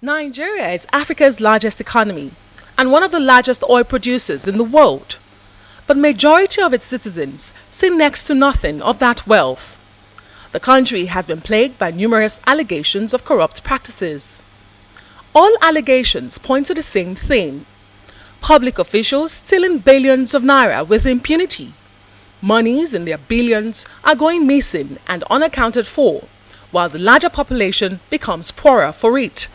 Nigeria is Africa's largest economy and one of the largest oil producers in the world. But majority of its citizens see next to nothing of that wealth. The country has been plagued by numerous allegations of corrupt practices. All allegations point to the same thing: public officials stealing billions of naira with impunity. Monies in their billions are going missing and unaccounted for, while the larger population becomes poorer for it.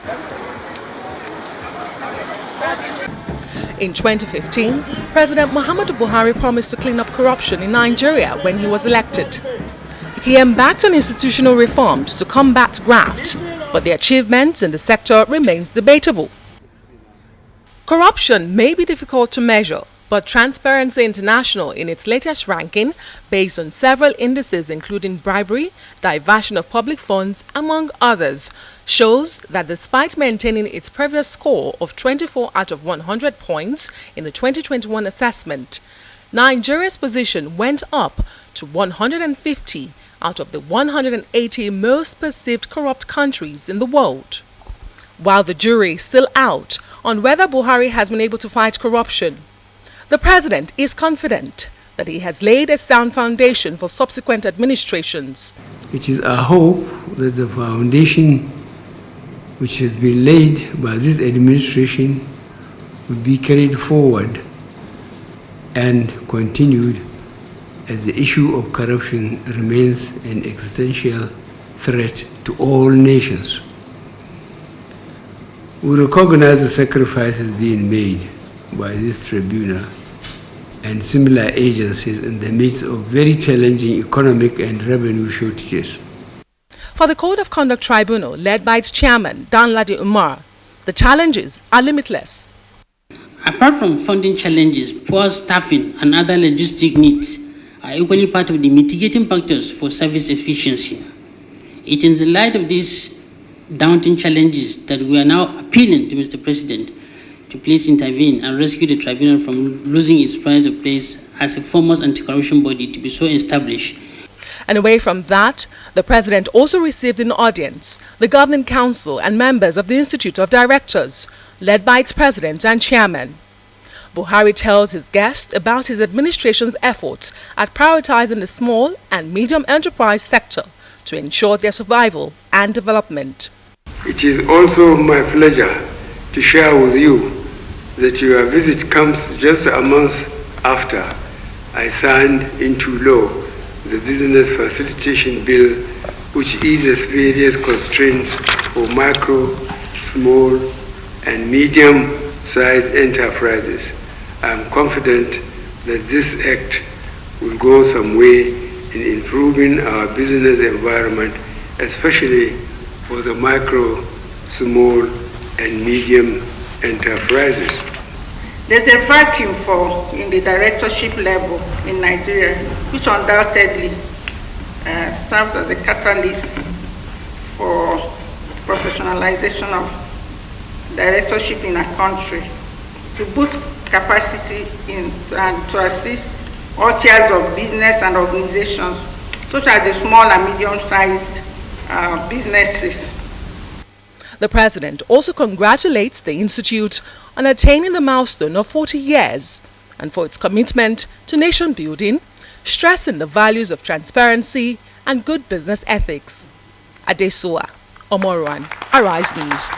In 2015, President Muhammadu Buhari promised to clean up corruption in Nigeria when he was elected. He embarked on institutional reforms to combat graft, but the achievements in the sector remains debatable. Corruption may be difficult to measure, but Transparency International, in its latest ranking, based on several indices including bribery, diversion of public funds, among others, shows that despite maintaining its previous score of 24 out of 100 points in the 2021 assessment, Nigeria's position went up to 150 out of the 180 most perceived corrupt countries in the world. While the jury is still out on whether Buhari has been able to fight corruption, the president is confident that he has laid a sound foundation for subsequent administrations. It is our hope that the foundation which has been laid by this administration will be carried forward and continued, as the issue of corruption remains an existential threat to all nations. We recognize the sacrifices being made by this tribunal and similar agencies in the midst of very challenging economic and revenue shortages. For the Code of Conduct Tribunal, led by its chairman, Danladi Umar, the challenges are limitless. Apart from funding challenges, poor staffing and other logistic needs are equally part of the mitigating factors for service efficiency. It is in light of these daunting challenges that we are now appealing to Mr. President to please intervene and rescue the tribunal from losing its pride of place as a foremost anti-corruption body to be so established. And away from that, the president also received in audience the governing council and members of the Institute of Directors, led by its president and chairman. Buhari tells his guests about his administration's efforts at prioritizing the small and medium enterprise sector to ensure their survival and development. It is also my pleasure to share with you that your visit comes just a month after I signed into law the Business Facilitation Bill, which eases various constraints for micro, small, and medium-sized enterprises. I am confident that this act will go some way in improving our business environment, especially for the micro, small, and medium enterprises. There's a vacuum in the directorship level in Nigeria, which undoubtedly serves as a catalyst for professionalization of directorship in our country, to boost capacity and to assist all tiers of business and organizations, such as the small and medium-sized businesses. The president also congratulates the institute on attaining the milestone of 40 years and for its commitment to nation building, stressing the values of transparency and good business ethics. Adesoa Omorwan, Arise News.